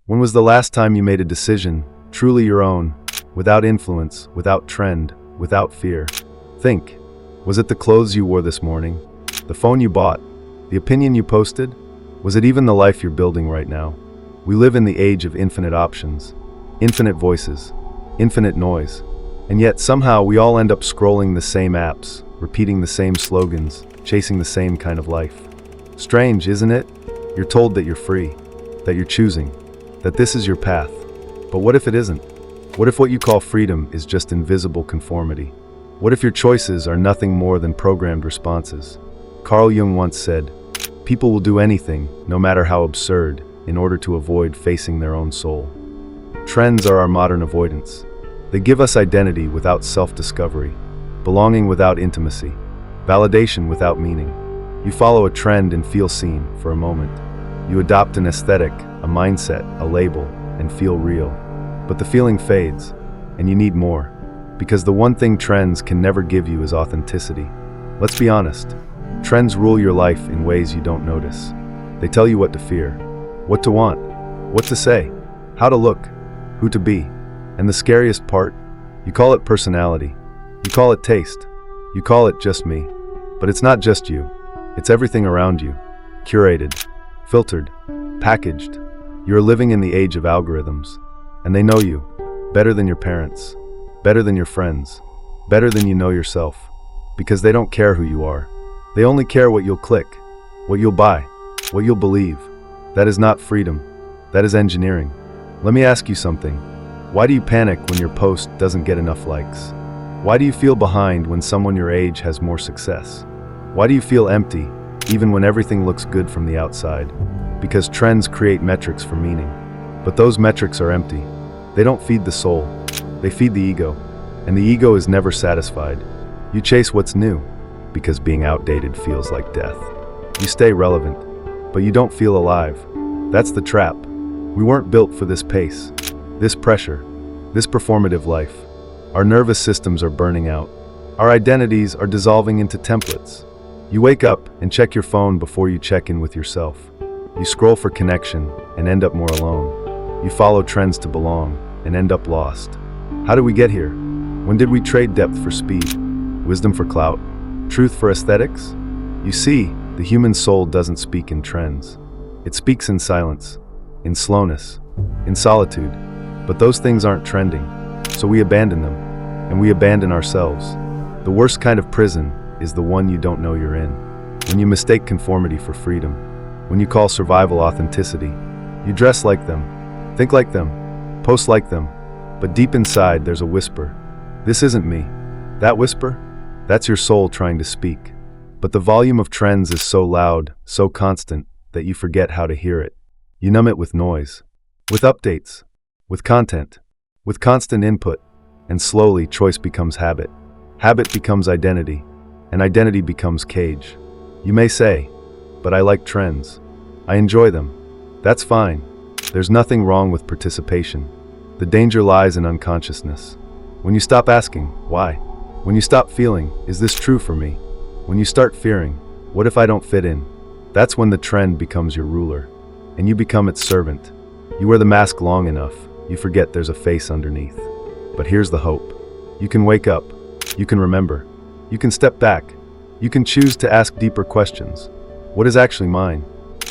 When was the last time you made a decision, truly your own, without influence, without trend, without fear? Think. Was it the clothes you wore this morning? The phone you bought? The opinion you posted? Was it even the life you're building right now? We live in the age of infinite options, infinite voices, infinite noise. And yet somehow we all end up scrolling the same apps, repeating the same slogans, chasing the same kind of life. Strange, isn't it? You're told that you're free, that you're choosing, that this is your path. But what if it isn't? What if what you call freedom is just invisible conformity? What if your choices are nothing more than programmed responses? Carl Jung once said, "People will do anything, no matter how absurd, in order to avoid facing their own soul." Trends are our modern avoidance. They give us identity without self-discovery, belonging without intimacy, validation without meaning. You follow a trend and feel seen for a moment. You adopt an aesthetic, a mindset, a label, and feel real. But the feeling fades, and you need more. Because the one thing trends can never give you is authenticity. Let's be honest. Trends rule your life in ways you don't notice. They tell you what to fear, what to want, what to say, how to look, who to be. And the scariest part, you call it personality. You call it taste. You call it just me. But it's not just you. It's everything around you. Curated, filtered, packaged. You're living in the age of algorithms. And they know you better than your parents, better than your friends, better than you know yourself. Because they don't care who you are. They only care what you'll click, what you'll buy, what you'll believe. That is not freedom. That is engineering. Let me ask you something. Why do you panic when your post doesn't get enough likes? Why do you feel behind when someone your age has more success? Why do you feel empty, even when everything looks good from the outside? Because trends create metrics for meaning. But those metrics are empty. They don't feed the soul. They feed the ego. And the ego is never satisfied. You chase what's new, because being outdated feels like death. You stay relevant, but you don't feel alive. That's the trap. We weren't built for this pace, this pressure, this performative life. Our nervous systems are burning out. Our identities are dissolving into templates. You wake up and check your phone before you check in with yourself. You scroll for connection and end up more alone. You follow trends to belong and end up lost. How did we get here? When did we trade depth for speed, wisdom for clout, truth for aesthetics? You see, the human soul doesn't speak in trends. It speaks in silence, in slowness, in solitude. But those things aren't trending, so we abandon them, and we abandon ourselves. The worst kind of prison is the one you don't know you're in. When you mistake conformity for freedom, when you call survival authenticity, you dress like them, think like them, post like them, but deep inside there's a whisper. This isn't me. That whisper? That's your soul trying to speak. But the volume of trends is so loud, so constant, that you forget how to hear it. You numb it with noise, with updates, with content, with constant input, and slowly choice becomes habit. Habit becomes identity, and identity becomes cage. You may say, but I like trends. I enjoy them. That's fine. There's nothing wrong with participation. The danger lies in unconsciousness. When you stop asking, why? When you stop feeling, is this true for me? When you start fearing, what if I don't fit in? That's when the trend becomes your ruler, and you become its servant. You wear the mask long enough, you forget there's a face underneath. But here's the hope. You can wake up. You can remember. You can step back. You can choose to ask deeper questions. What is actually mine?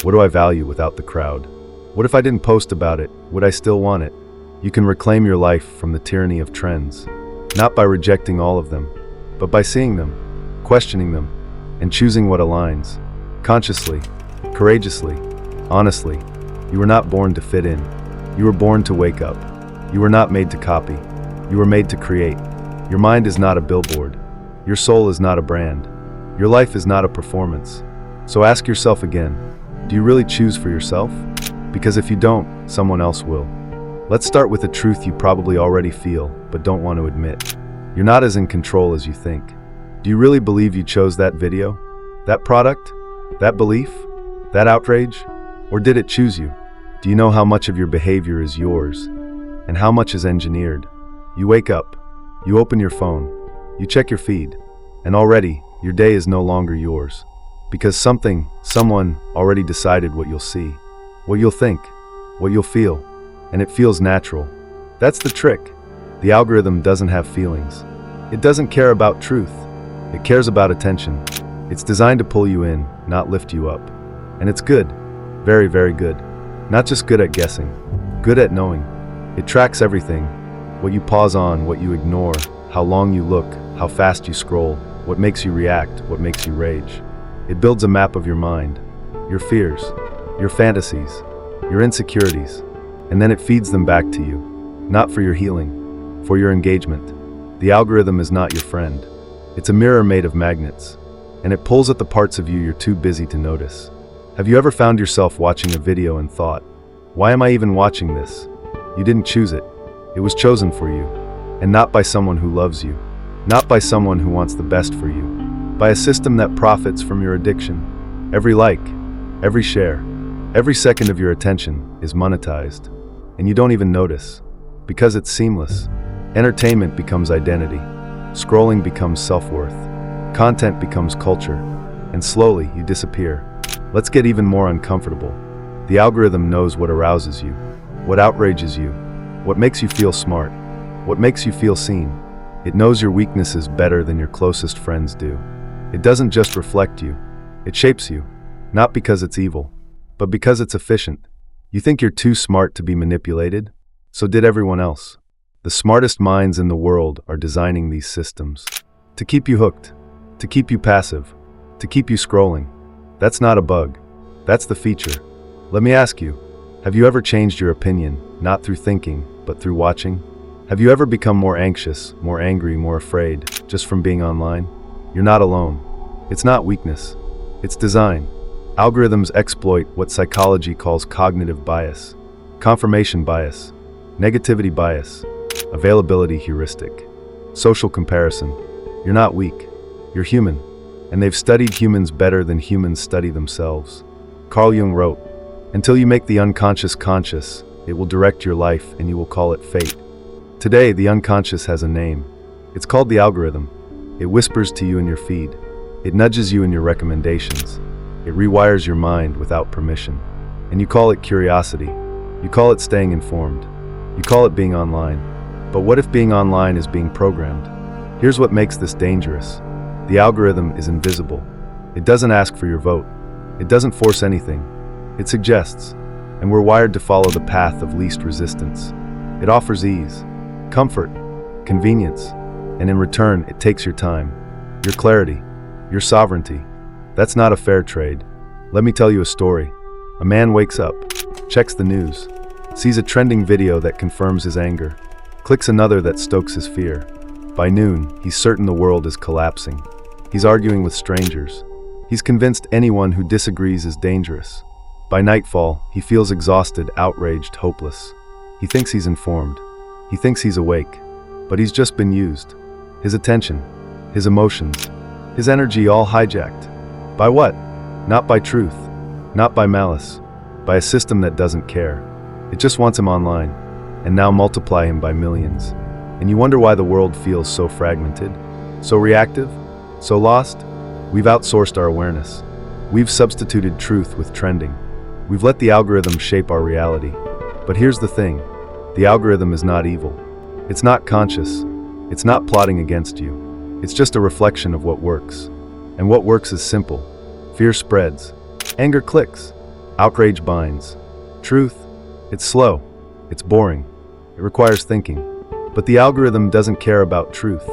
What do I value without the crowd? What if I didn't post about it? Would I still want it? You can reclaim your life from the tyranny of trends, not by rejecting all of them, but by seeing them, questioning them, and choosing what aligns. Consciously, courageously, honestly. You were not born to fit in. You were born to wake up. You were not made to copy. You were made to create. Your mind is not a billboard. Your soul is not a brand. Your life is not a performance. So ask yourself again, do you really choose for yourself? Because if you don't, someone else will. Let's start with a truth you probably already feel, but don't want to admit. You're not as in control as you think. Do you really believe you chose that video? That product? That belief? That outrage? Or did it choose you? Do you know how much of your behavior is yours? And how much is engineered? You wake up. You open your phone. You check your feed. And already, your day is no longer yours. Because someone already decided what you'll see, what you'll think, what you'll feel, and it feels natural. That's the trick. The algorithm doesn't have feelings. It doesn't care about truth. It cares about attention. It's designed to pull you in, not lift you up. And it's good. Very, very good. Not just good at guessing. Good at knowing. It tracks everything. What you pause on, what you ignore, how long you look, how fast you scroll, what makes you react, what makes you rage. It builds a map of your mind, your fears, your fantasies, your insecurities, and then it feeds them back to you. Not for your healing, for your engagement. The algorithm is not your friend. It's a mirror made of magnets, and it pulls at the parts of you you're too busy to notice. Have you ever found yourself watching a video and thought, why am I even watching this? You didn't choose it. It was chosen for you, and not by someone who loves you, not by someone who wants the best for you, by a system that profits from your addiction. Every like, every share, every second of your attention is monetized, and you don't even notice, because it's seamless. Entertainment becomes identity, scrolling becomes self-worth, content becomes culture, and slowly you disappear. Let's get even more uncomfortable. The algorithm knows what arouses you, what outrages you, what makes you feel smart, what makes you feel seen. It knows your weaknesses better than your closest friends do. It doesn't just reflect you, it shapes you, not because it's evil, but because it's efficient. You think you're too smart to be manipulated? So did everyone else. The smartest minds in the world are designing these systems to keep you hooked, to keep you passive, to keep you scrolling. That's not a bug. That's the feature. Let me ask you, have you ever changed your opinion, not through thinking, but through watching? Have you ever become more anxious, more angry, more afraid, just from being online? You're not alone. It's not weakness. It's design. Algorithms exploit what psychology calls cognitive bias, confirmation bias, negativity bias, availability heuristic, social comparison. You're not weak. You're human. And they've studied humans better than humans study themselves. Carl Jung wrote, "Until you make the unconscious conscious, it will direct your life and you will call it fate." Today, the unconscious has a name. It's called the algorithm. It whispers to you in your feed. It nudges you in your recommendations. It rewires your mind without permission. And you call it curiosity. You call it staying informed. You call it being online. But what if being online is being programmed? Here's what makes this dangerous. The algorithm is invisible. It doesn't ask for your vote. It doesn't force anything. It suggests. And we're wired to follow the path of least resistance. It offers ease, comfort, convenience, and in return, it takes your time, your clarity, your sovereignty. That's not a fair trade. Let me tell you a story. A man wakes up, checks the news, sees a trending video that confirms his anger, clicks another that stokes his fear. By noon, he's certain the world is collapsing. He's arguing with strangers. He's convinced anyone who disagrees is dangerous. By nightfall, he feels exhausted, outraged, hopeless. He thinks he's informed. He thinks he's awake. But he's just been used. His attention, his emotions, his energy all hijacked. By what? Not by truth. Not by malice. By a system that doesn't care. It just wants him online. And now multiply him by millions. And you wonder why the world feels so fragmented, so reactive, so lost? We've outsourced our awareness. We've substituted truth with trending. We've let the algorithm shape our reality. But here's the thing. The algorithm is not evil. It's not conscious. It's not plotting against you. It's just a reflection of what works. And what works is simple. Fear spreads. Anger clicks. Outrage binds. Truth, it's slow. It's boring. It requires thinking. But the algorithm doesn't care about truth.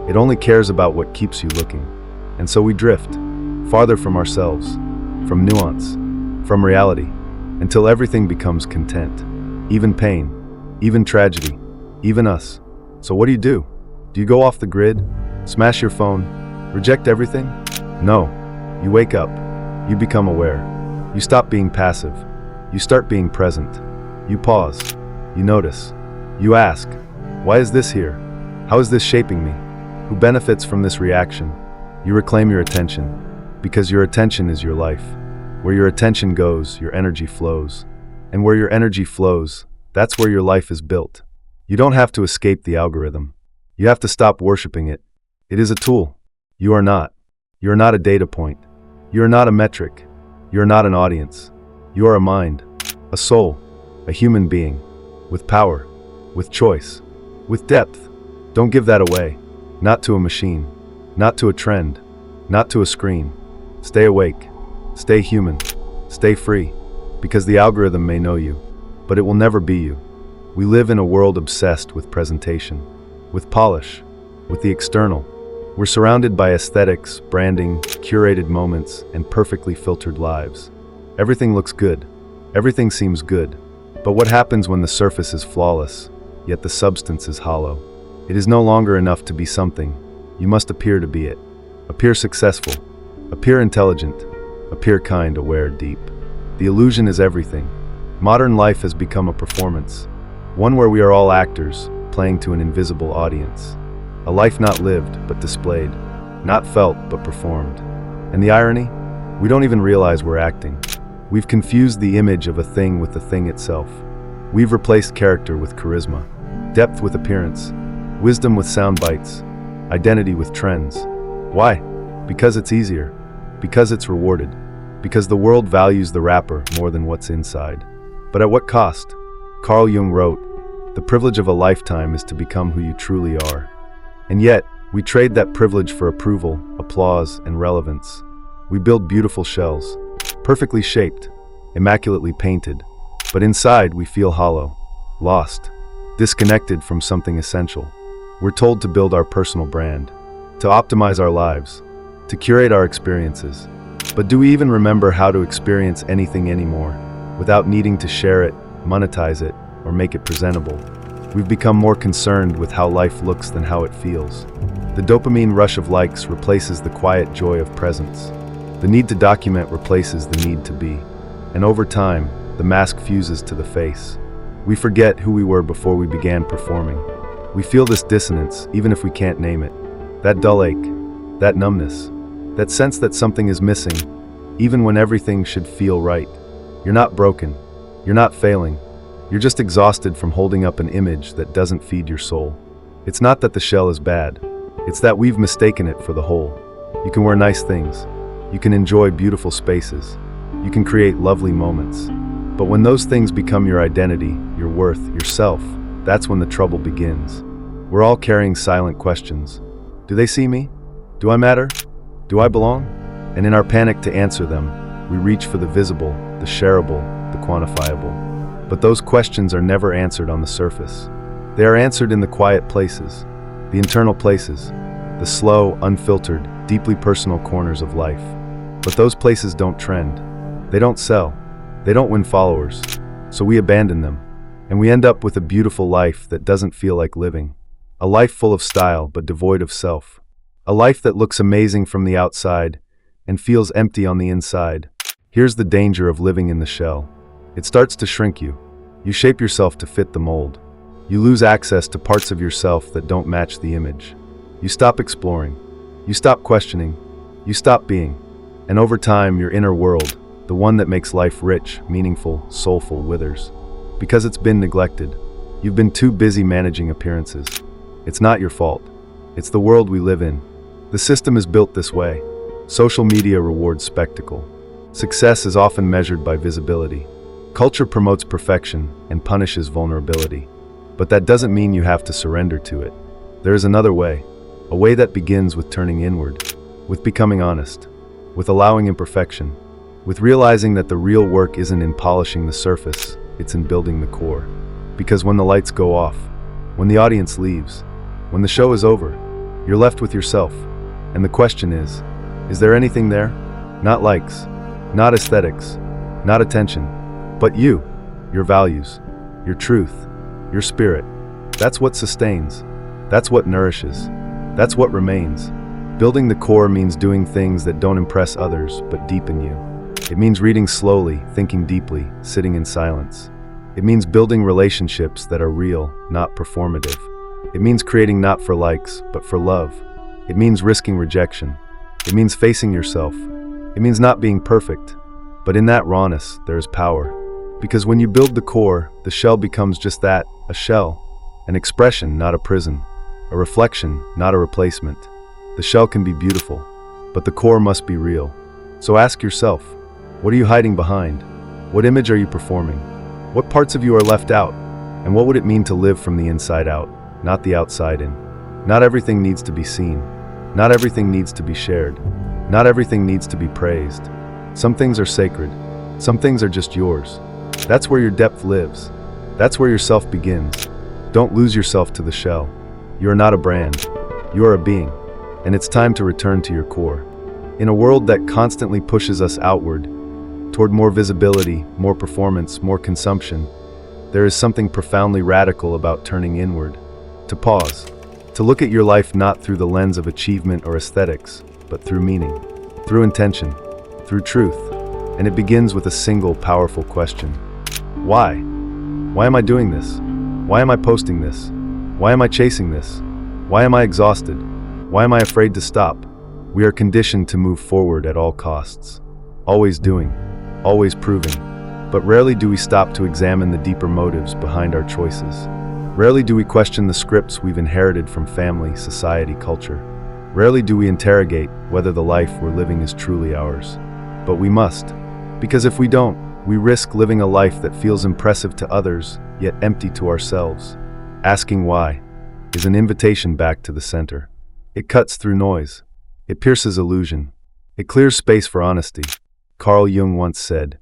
It only cares about what keeps you looking. And so we drift, farther from ourselves, from nuance, from reality, until everything becomes content. Even pain, even tragedy, even us. So what do? Do you go off the grid? Smash your phone? Reject everything? No. You wake up. You become aware. You stop being passive. You start being present. You pause. You notice. You ask, why is this here? How is this shaping me? Who benefits from this reaction? You reclaim your attention, because your attention is your life. Where your attention goes, your energy flows. And where your energy flows, that's where your life is built. You don't have to escape the algorithm. You have to stop worshiping it. It is a tool. You are not. You are not a data point. You are not a metric. You are not an audience. You are a mind, a soul, a human being. with power, with choice, with depth. Don't give that away. Not to a machine, not to a trend, not to a screen. Stay awake, stay human, stay free, because the algorithm may know you, but it will never be you. We live in a world obsessed with presentation, with polish, with the external. We're surrounded by aesthetics, branding, curated moments, and perfectly filtered lives. Everything looks good. Everything seems good. But what happens when the surface is flawless, yet the substance is hollow? It is no longer enough to be something. You must appear to be it. Appear successful. Appear intelligent. Appear kind, aware, deep. The illusion is everything. Modern life has become a performance. One where we are all actors, playing to an invisible audience. A life not lived, but displayed. Not felt, but performed. And the irony? We don't even realize we're acting. We've confused the image of a thing with the thing itself. We've replaced character with charisma, depth with appearance, wisdom with sound bites, identity with trends. Why? Because it's easier. Because it's rewarded. Because the world values the rapper more than what's inside. But at what cost? Carl Jung wrote, "The privilege of a lifetime is to become who you truly are." And yet, we trade that privilege for approval, applause, and relevance. We build beautiful shells, perfectly shaped, immaculately painted, but inside we feel hollow, lost, disconnected from something essential. We're told to build our personal brand, to optimize our lives, to curate our experiences. But do we even remember how to experience anything anymore, without needing to share it, monetize it, or make it presentable? We've become more concerned with how life looks than how it feels. The dopamine rush of likes replaces the quiet joy of presence. The need to document replaces the need to be. And over time, the mask fuses to the face. We forget who we were before we began performing. We feel this dissonance, even if we can't name it. That dull ache, that numbness, that sense that something is missing, even when everything should feel right. You're not broken. You're not failing. You're just exhausted from holding up an image that doesn't feed your soul. It's not that the shell is bad. It's that we've mistaken it for the whole. You can wear nice things. You can enjoy beautiful spaces. You can create lovely moments. But when those things become your identity, your worth, yourself, that's when the trouble begins. We're all carrying silent questions. Do they see me? Do I matter? Do I belong? And in our panic to answer them, we reach for the visible, the shareable, the quantifiable. But those questions are never answered on the surface. They are answered in the quiet places, the internal places, the slow, unfiltered, deeply personal corners of life. But those places don't trend. They don't sell. They don't win followers. So we abandon them. And we end up with a beautiful life that doesn't feel like living. A life full of style but devoid of self. A life that looks amazing from the outside and feels empty on the inside. Here's the danger of living in the shell. It starts to shrink you. You shape yourself to fit the mold. You lose access to parts of yourself that don't match the image. You stop exploring. You stop questioning. You stop being. And over time, your inner world, the one that makes life rich, meaningful, soulful, withers. Because it's been neglected. You've been too busy managing appearances. It's not your fault. It's the world we live in. The system is built this way. Social media rewards spectacle. Success is often measured by visibility. Culture promotes perfection and punishes vulnerability. But that doesn't mean you have to surrender to it. There is another way. A way that begins with turning inward, with becoming honest, with allowing imperfection, with realizing that the real work isn't in polishing the surface, it's in building the core. Because when the lights go off, when the audience leaves, when the show is over, you're left with yourself. And the question is there anything there? Not likes, not aesthetics, not attention, but you, your values, your truth, your spirit. That's what sustains. That's what nourishes. That's what remains. Building the core means doing things that don't impress others, but deepen you. It means reading slowly, thinking deeply, sitting in silence. It means building relationships that are real, not performative. It means creating not for likes, but for love. It means risking rejection. It means facing yourself. It means not being perfect. But in that rawness, there is power. Because when you build the core, the shell becomes just that, a shell. An expression, not a prison. A reflection, not a replacement. The shell can be beautiful, but the core must be real. So ask yourself, what are you hiding behind? What image are you performing? What parts of you are left out? And what would it mean to live from the inside out, not the outside in? Not everything needs to be seen. Not everything needs to be shared. Not everything needs to be praised. Some things are sacred. Some things are just yours. That's where your depth lives. That's where your self begins. Don't lose yourself to the shell. You are not a brand. You are a being. And it's time to return to your core. In a world that constantly pushes us outward, toward more visibility, more performance, more consumption, there is something profoundly radical about turning inward. To pause. To look at your life not through the lens of achievement or aesthetics, but through meaning, through intention, through truth. And it begins with a single powerful question. Why? Why am I doing this? Why am I posting this? Why am I chasing this? Why am I exhausted? Why am I afraid to stop? We are conditioned to move forward at all costs. Always doing, always proving. But rarely do we stop to examine the deeper motives behind our choices. Rarely do we question the scripts we've inherited from family, society, culture. Rarely do we interrogate whether the life we're living is truly ours. But we must, because if we don't, we risk living a life that feels impressive to others, yet empty to ourselves. Asking why is an invitation back to the center. It cuts through noise. It pierces illusion. It clears space for honesty. Carl Jung once said,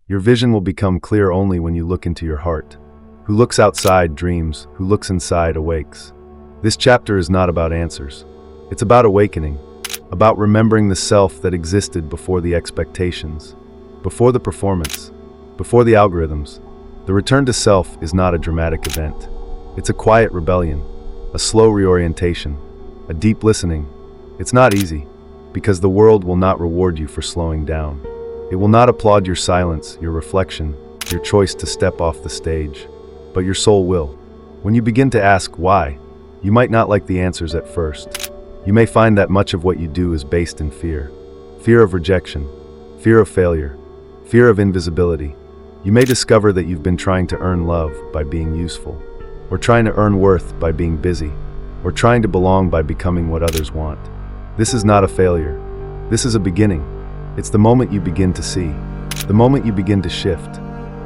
"Your vision will become clear only when you look into your heart. Who looks outside dreams, who looks inside awakes." This chapter is not about answers. It's about awakening, about remembering the self that existed before the expectations, before the performance, before the algorithms. The return to self is not a dramatic event. It's a quiet rebellion, a slow reorientation, a deep listening. It's not easy, because the world will not reward you for slowing down. It will not applaud your silence, your reflection, your choice to step off the stage. But your soul will. When you begin to ask why, you might not like the answers at first. You may find that much of what you do is based in fear. Fear of rejection, fear of failure, fear of invisibility. You may discover that you've been trying to earn love by being useful, or trying to earn worth by being busy, or trying to belong by becoming what others want. This is not a failure. This is a beginning. It's the moment you begin to see, the moment you begin to shift.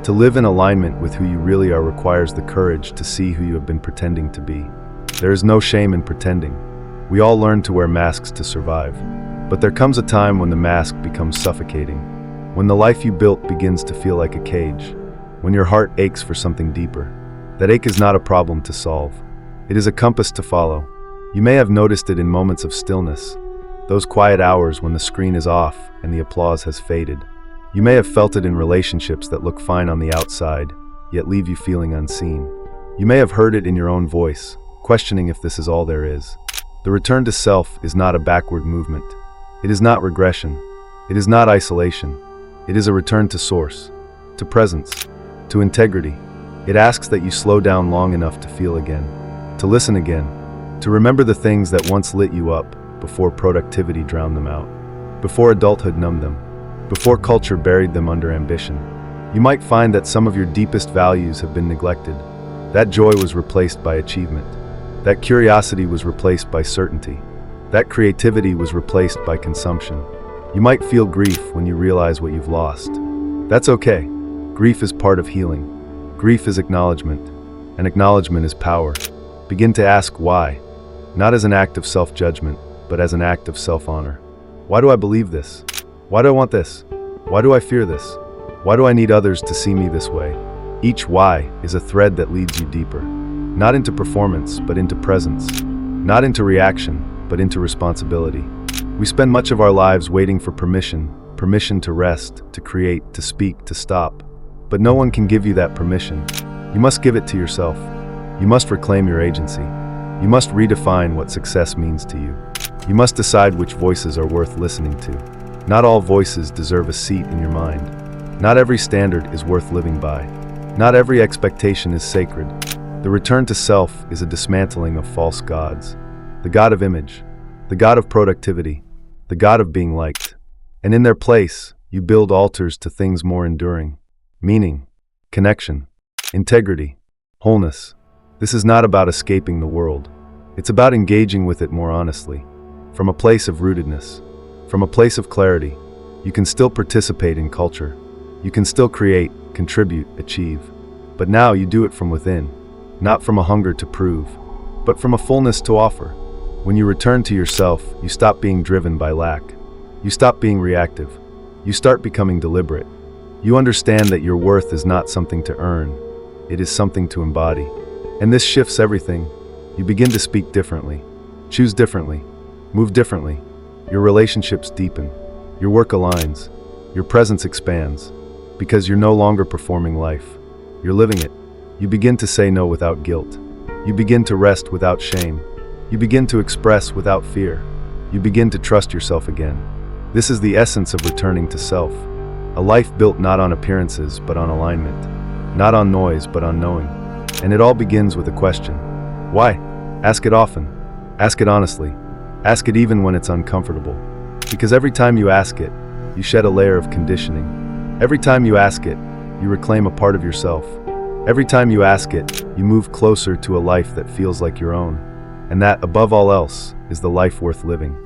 To live in alignment with who you really are requires the courage to see who you have been pretending to be. There is no shame in pretending. We all learn to wear masks to survive. But there comes a time when the mask becomes suffocating, when the life you built begins to feel like a cage, when your heart aches for something deeper. That ache is not a problem to solve. It is a compass to follow. You may have noticed it in moments of stillness, those quiet hours when the screen is off and the applause has faded. You may have felt it in relationships that look fine on the outside, yet leave you feeling unseen. You may have heard it in your own voice, questioning if this is all there is. The return to self is not a backward movement. It is not regression. It is not isolation. It is a return to source, to presence, to integrity. It asks that you slow down long enough to feel again, to listen again, to remember the things that once lit you up before productivity drowned them out, before adulthood numbed them, before culture buried them under ambition. You might find that some of your deepest values have been neglected. That joy was replaced by achievement. That curiosity was replaced by certainty. That creativity was replaced by consumption. You might feel grief when you realize what you've lost. That's okay. Grief is part of healing. Grief is acknowledgement, and acknowledgement is power. Begin to ask why, not as an act of self-judgment, but as an act of self-honor. Why do I believe this? Why do I want this? Why do I fear this? Why do I need others to see me this way? Each why is a thread that leads you deeper. Not into performance, but into presence. Not into reaction, but into responsibility. We spend much of our lives waiting for permission to rest, to create, to speak, to stop. But no one can give you that permission. You must give it to yourself. You must reclaim your agency. You must redefine what success means to you. You must decide which voices are worth listening to. Not all voices deserve a seat in your mind. Not every standard is worth living by. Not every expectation is sacred. The return to self is a dismantling of false gods. The god of image, the god of productivity, the god of being liked. And in their place, you build altars to things more enduring. Meaning, connection, integrity, wholeness. This is not about escaping the world. It's about engaging with it more honestly. From a place of rootedness, from a place of clarity, you can still participate in culture. You can still create, contribute, achieve. But now you do it from within, not from a hunger to prove, but from a fullness to offer. When you return to yourself, you stop being driven by lack. You stop being reactive. You start becoming deliberate. You understand that your worth is not something to earn. It is something to embody. And this shifts everything. You begin to speak differently, choose differently, move differently. Your relationships deepen. Your work aligns. Your presence expands. Because you're no longer performing life. You're living it. You begin to say no without guilt. You begin to rest without shame. You begin to express without fear. You begin to trust yourself again. This is the essence of returning to self. A life built not on appearances, but on alignment. Not on noise, but on knowing. And it all begins with a question. Why? Ask it often. Ask it honestly. Ask it even when it's uncomfortable. Because every time you ask it, you shed a layer of conditioning. Every time you ask it, you reclaim a part of yourself. Every time you ask it, you move closer to a life that feels like your own. And that, above all else, is the life worth living.